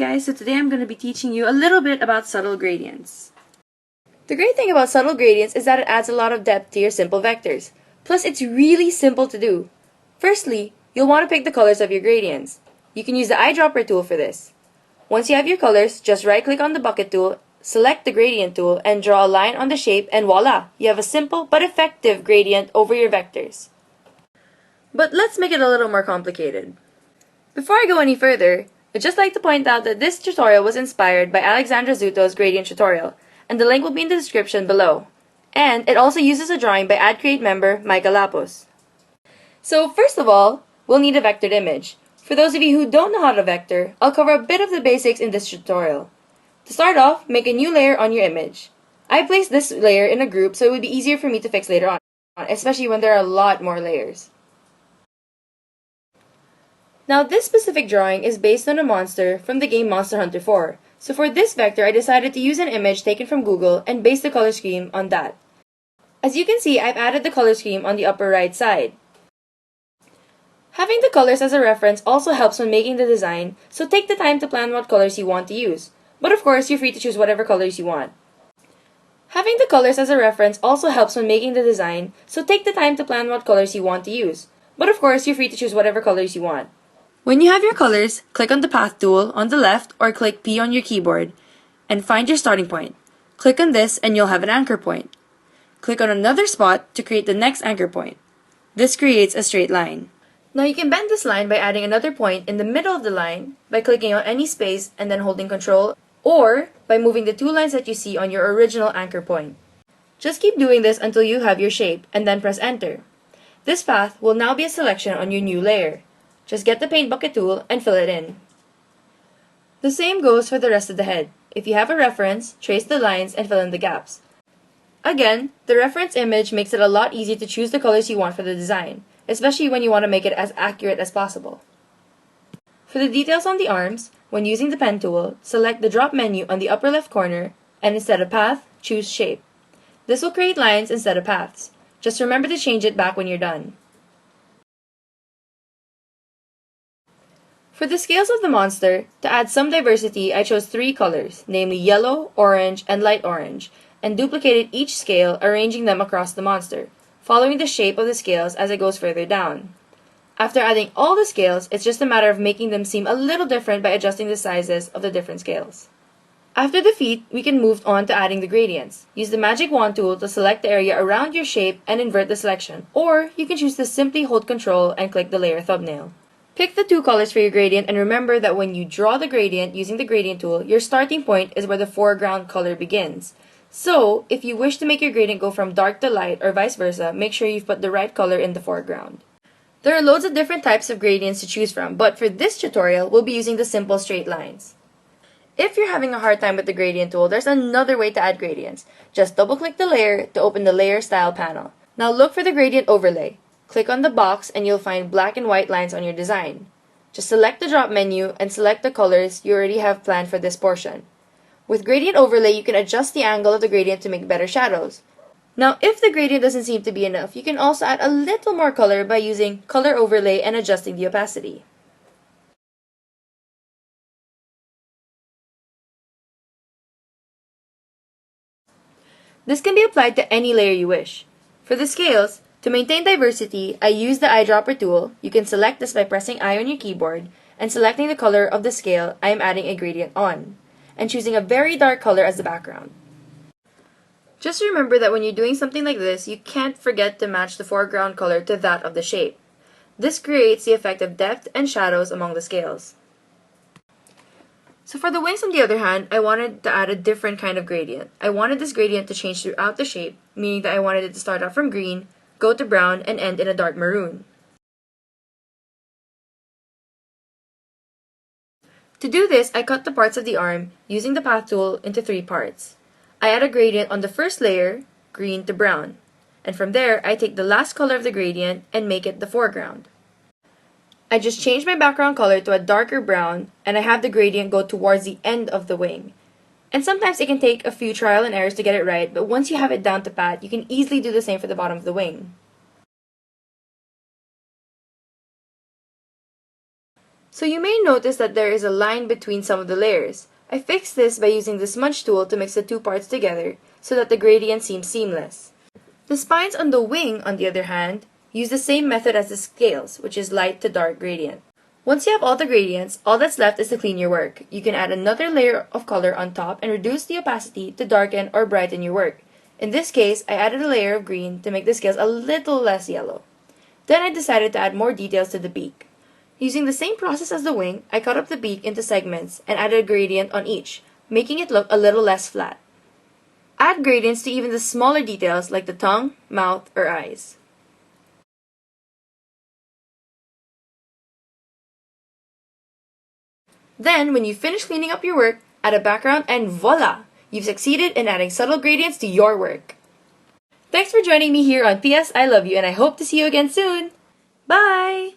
guys, so today I'm going to be teaching you a little bit about subtle gradients. The great thing about subtle gradients is that it adds a lot of depth to your simple vectors. Plus, it's really simple to do. Firstly, you'll want to pick the colors of your gradients. You can use the eyedropper tool for this. Once you have your colors, just right-click on the bucket tool, select the gradient tool, and draw a line on the shape, and voila! You have a simple but effective gradient over your vectors. But let's make it a little more complicated. Before I go any further, I'd just like to point out that this tutorial was inspired by Alexandra Zuto's gradient tutorial, and the link will be in the description below. And it also uses a drawing by AdCreate member Mika Lapus. So first of all, we'll need a vectored image. For those of you who don't know how to vector, I'll cover a bit of the basics in this tutorial. To start off, make a new layer on your image. I placed this layer in a group so it would be easier for me to fix later on, especially when there are a lot more layers. Now this specific drawing is based on a monster from the game Monster Hunter 4. So for this vector, I decided to use an image taken from Google and base the color scheme on that. As you can see, I've added the color scheme on the upper right side. Having the colors as a reference also helps when making the design, so take the time to plan what colors you want to use. But of course, you're free to choose whatever colors you want. Having the colors as a reference also helps when making the design, so take the time to plan what colors you want to use. But of course, you're free to choose whatever colors you want. When you have your colors, click on the Path tool on the left or click P on your keyboard and find your starting point. Click on this and you'll have an anchor point. Click on another spot to create the next anchor point. This creates a straight line. Now you can bend this line by adding another point in the middle of the line by clicking on any space and then holding Ctrl, or by moving the two lines that you see on your original anchor point. Just keep doing this until you have your shape and then press Enter. This path will now be a selection on your new layer. Just get the paint bucket tool and fill it in. The same goes for the rest of the head. If you have a reference, trace the lines and fill in the gaps. Again, the reference image makes it a lot easier to choose the colors you want for the design, especially when you want to make it as accurate as possible. For the details on the arms, when using the pen tool, select the drop menu on the upper left corner and instead of path, choose shape. This will create lines instead of paths. Just remember to change it back when you're done. For the scales of the monster, to add some diversity, I chose 3 colors, namely yellow, orange, and light orange, and duplicated each scale, arranging them across the monster, following the shape of the scales as it goes further down. After adding all the scales, it's just a matter of making them seem a little different by adjusting the sizes of the different scales. After the feet, we can move on to adding the gradients. Use the magic wand tool to select the area around your shape and invert the selection, or you can choose to simply hold Ctrl and click the layer thumbnail. Pick the 2 colors for your gradient and remember that when you draw the gradient using the gradient tool, your starting point is where the foreground color begins. So, if you wish to make your gradient go from dark to light or vice versa, make sure you've put the right color in the foreground. There are loads of different types of gradients to choose from, but for this tutorial, we'll be using the simple straight lines. If you're having a hard time with the gradient tool, there's another way to add gradients. Just double-click the layer to open the Layer Style panel. Now look for the gradient overlay. Click on the box and you'll find black and white lines on your design. Just select the drop menu and select the colors you already have planned for this portion. With gradient overlay, you can adjust the angle of the gradient to make better shadows. Now, if the gradient doesn't seem to be enough, you can also add a little more color by using color overlay and adjusting the opacity. This can be applied to any layer you wish. For the scales, to maintain diversity, I use the eyedropper tool. You can select this by pressing I on your keyboard and selecting the color of the scale I am adding a gradient on, and choosing a very dark color as the background. Just remember that when you're doing something like this, you can't forget to match the foreground color to that of the shape. This creates the effect of depth and shadows among the scales. So for the wings, on the other hand, I wanted to add a different kind of gradient. I wanted this gradient to change throughout the shape, meaning that I wanted it to start out from green, go to brown, and end in a dark maroon. To do this, I cut the parts of the arm using the Path tool into 3 parts. I add a gradient on the first layer, green to brown, and from there I take the last color of the gradient and make it the foreground. I just change my background color to a darker brown and I have the gradient go towards the end of the wing. And sometimes it can take a few trial and errors to get it right, but once you have it down to pat, you can easily do the same for the bottom of the wing. So you may notice that there is a line between some of the layers. I fixed this by using the smudge tool to mix the two parts together so that the gradient seems seamless. The spines on the wing, on the other hand, use the same method as the scales, which is light to dark gradient. Once you have all the gradients, all that's left is to clean your work. You can add another layer of color on top and reduce the opacity to darken or brighten your work. In this case, I added a layer of green to make the scales a little less yellow. Then I decided to add more details to the beak. Using the same process as the wing, I cut up the beak into segments and added a gradient on each, making it look a little less flat. Add gradients to even the smaller details like the tongue, mouth, or eyes. Then, when you finish cleaning up your work, add a background and voila! You've succeeded in adding subtle gradients to your work. Thanks for joining me here on PS I Love You, and I hope to see you again soon! Bye!